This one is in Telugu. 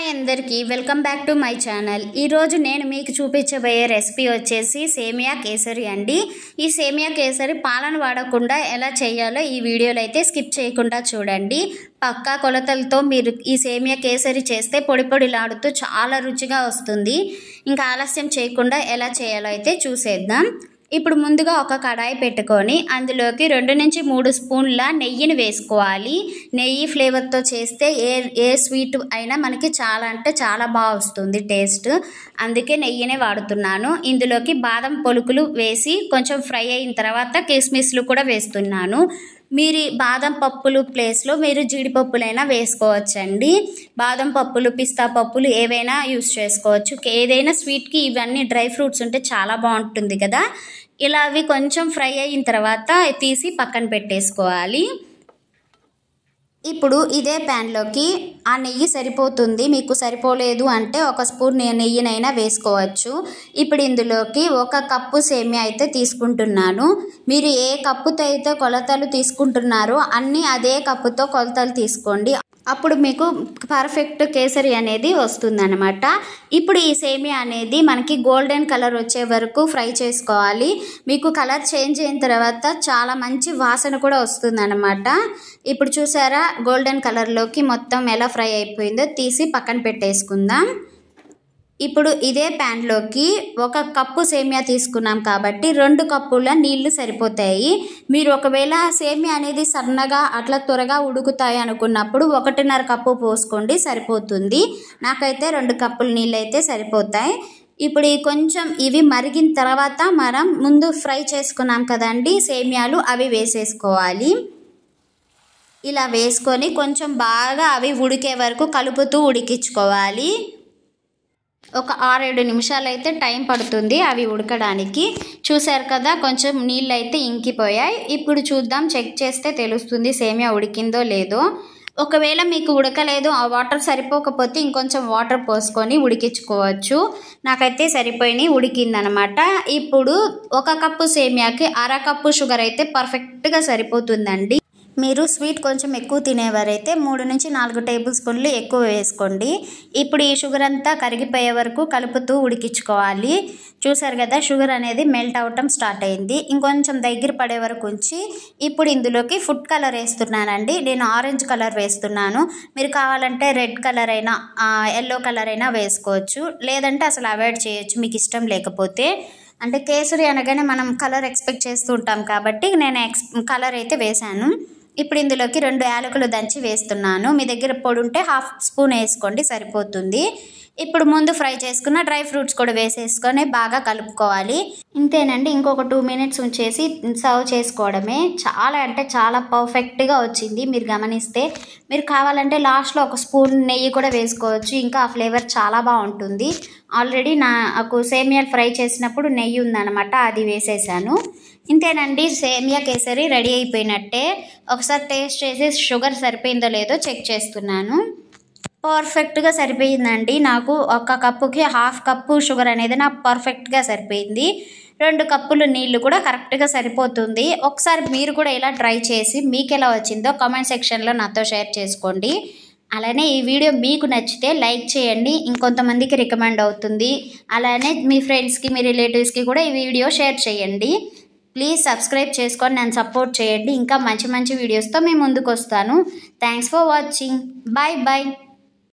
హాయ్ అందరికీ welcome back to my channel. ఈరోజు నేను మీకు చూపించబోయే రెసిపీ వచ్చేసి సేమియా కేసరి అండి। ఈ సేమియా కేసరి పాలను వాడకుండా ఎలా చేయాలో ఈ వీడియోలో అయితే స్కిప్ చేయకుండా చూడండి। పక్కా కొలతలతో మీరు ఈ సేమియా కేసరి చేస్తే పొడి పొడిలాడుతూ చాలా రుచిగా వస్తుంది। ఇంకా ఆలస్యం చేయకుండా ఎలా చేయాలో అయితే చూసేద్దాం। ఇప్పుడు ముందుగా ఒక కడాయి పెట్టుకొని అందులోకి 2 నుంచి 3 స్పూన్ల నెయ్యిని వేసుకోవాలి। నెయ్యి ఫ్లేవర్ తో చేస్తే ఏ స్వీట్ అయినా మనకి చాలా అంటే చాలా బాగా వస్తుంది టేస్ట్। అందుకే నెయ్యినే వాడుతున్నాను। ఇందులోకి బాదం పలుకులు వేసి కొంచెం ఫ్రై అయిన తర్వాత కిస్మిస్లు కూడా వేస్తున్నాను। మీరు బాదం పప్పులు ప్లేస్లో మీరు జీడిపప్పులైనా వేసుకోవచ్చండి। బాదం పప్పులు పిస్తా పప్పులు ఏవైనా యూస్ చేసుకోవచ్చు। ఏదైనా స్వీట్కి ఇవన్నీ డ్రై ఫ్రూట్స్ ఉంటే చాలా బాగుంటుంది కదా। ఇలా అవి కొంచెం ఫ్రై అయిన తర్వాత తీసి పక్కన పెట్టేసుకోవాలి। ఇప్పుడు ఇదే ప్యాన్లోకి ఆ నెయ్యి సరిపోతుంది, మీకు సరిపోలేదు అంటే 1 స్పూన్ నెయ్యినైనా వేసుకోవచ్చు। ఇప్పుడు ఇందులోకి 1 కప్పు సేమియా అయితే తీసుకుంటున్నాను। మీరు ఏ కప్పుతో అయితే కొలతలు తీసుకుంటున్నారో అన్నీ అదే కప్పుతో కొలతలు తీసుకోండి, అప్పుడు మీకు పర్ఫెక్ట్ కేసరి అనేది వస్తుందన్నమాట। ఇప్పుడు ఈ సేమియా అనేది మనకి గోల్డెన్ కలర్ వచ్చే వరకు ఫ్రై చేసుకోవాలి। మీకు కలర్ చేంజ్ అయిన తర్వాత చాలా మంచి వాసన కూడా వస్తుందన్నమాట। ఇప్పుడు చూసారా గోల్డెన్ కలర్లోకి మొత్తం ఎలా ఫ్రై అయిపోయిందో తీసి పక్కన పెట్టేసుకుందాం। ఇప్పుడు ఇదే ప్యాన్లోకి 1 కప్పు సేమియా తీసుకున్నాం కాబట్టి 2 కప్పుల నీళ్లు సరిపోతాయి। మీరు ఒకవేళ సేమియా అనేది సన్నగా అట్లా త్వరగా ఉడుకుతాయి అనుకున్నప్పుడు 1.5 కప్పు పోసుకోండి సరిపోతుంది। నాకైతే 2 కప్పుల నీళ్ళు అయితే సరిపోతాయి। ఇప్పుడు కొంచెం ఇవి మరిగిన తర్వాత మనం ముందు ఫ్రై చేసుకున్నాం కదండి సేమియాలు, అవి వేసేసుకోవాలి। ఇలా వేసుకొని కొంచెం బాగా అవి ఉడికే వరకు కలుపుతూ ఉడికించుకోవాలి। ఒక 6-7 నిమిషాలు అయితే టైం పడుతుంది అవి ఉడకడానికి। చూసారు కదా కొంచెం నీళ్ళు అయితే ఇంకిపోయాయి। ఇప్పుడు చూద్దాం, చెక్ చేస్తే తెలుస్తుంది సేమియా ఉడికిందో లేదో। ఒకవేళ మీకు ఉడకలేదు, ఆ వాటర్ సరిపోకపోతే ఇంకొంచెం వాటర్ పోసుకొని ఉడికించుకోవచ్చు। నాకైతే సరిపోయి ఉడికిందనమాట। ఇప్పుడు 1 కప్పు సేమియాకి 1/2 కప్పు షుగర్ అయితే పర్ఫెక్ట్గా సరిపోతుందండి। మీరు స్వీట్ కొంచెం ఎక్కువ తినేవారైతే 3 నుంచి 4 టేబుల్ స్పూన్లు ఎక్కువ వేసుకోండి। ఇప్పుడు ఈ షుగర్ అంతా కరిగిపోయే వరకు కలుపుతూ ఉడికించుకోవాలి। చూసారు కదా షుగర్ అనేది మెల్ట్ అవటం స్టార్ట్ అయింది, ఇంకొంచెం దగ్గర పడే వరకు ఉంచి ఇప్పుడు ఇందులోకి ఫుడ్ కలర్ వేస్తున్నానండి। నేను ఆరెంజ్ కలర్ వేస్తున్నాను, మీరు కావాలంటే రెడ్ కలర్ అయినా ఎల్లో కలర్ అయినా వేసుకోవచ్చు, లేదంటే అసలు అవాయిడ్ చేయొచ్చు మీకు ఇష్టం లేకపోతే। అంటే కేసరి అనగానే మనం కలర్ ఎక్స్పెక్ట్ చేస్తూ ఉంటాం కాబట్టి నేను కలర్ అయితే వేశాను। ఇప్పుడు ఇందులోకి 2 యాలకులు దంచి వేస్తున్నాను, మీ దగ్గర పొడి ఉంటే 1/2 స్పూన్ వేసుకోండి సరిపోతుంది। ఇప్పుడు ముందు ఫ్రై చేసుకున్న డ్రై ఫ్రూట్స్ కూడా వేసేసుకొని బాగా కలుపుకోవాలి। ఇంతేనండి, ఇంకొక 2 మినిట్స్ ఉంచేసి సర్వ్ చేసుకోవడమే। చాలా అంటే చాలా పర్ఫెక్ట్గా వచ్చింది, మీరు గమనిస్తే। మీరు కావాలంటే లాస్ట్లో 1 స్పూన్ నెయ్యి కూడా వేసుకోవచ్చు, ఇంకా ఆ ఫ్లేవర్ చాలా బాగుంటుంది। ఆల్రెడీ నాకు సేమియా ఫ్రై చేసినప్పుడు నెయ్యి ఉందన్నమాట, అది వేసేసాను। ఇంతేనండి, సేమియా కేసరి రెడీ అయిపోయినట్టే। ఒకసారి టేస్ట్ చేసి షుగర్ సరిపోయిందో లేదో చెక్ చేస్తున్నాను। పర్ఫెక్ట్గా సరిపోయిందండి, నాకు 1 కప్పుకి 1/2 కప్పు షుగర్ అనేది నాకు పర్ఫెక్ట్గా సరిపోయింది। 2 కప్పులు నీళ్లు కూడా కరెక్ట్గా సరిపోతుంది। ఒకసారి మీరు కూడా ఇలా ట్రై చేసి మీకు ఎలా వచ్చిందో కామెంట్ సెక్షన్లో నాతో షేర్ చేసుకోండి। అలానే ఈ వీడియో మీకు నచ్చితే లైక్ చేయండి, ఇంకొంతమందికి రికమెండ్ అవుతుంది। అలానే మీ ఫ్రెండ్స్కి మీ రిలేటివ్స్కి కూడా ఈ వీడియో షేర్ చేయండి। ప్లీజ్ సబ్స్క్రైబ్ చేసుకొని నన్ను సపోర్ట్ చేయండి, ఇంకా మంచి మంచి వీడియోస్తో మేము ముందుకు వస్తాను। Thanks for watching, bye bye.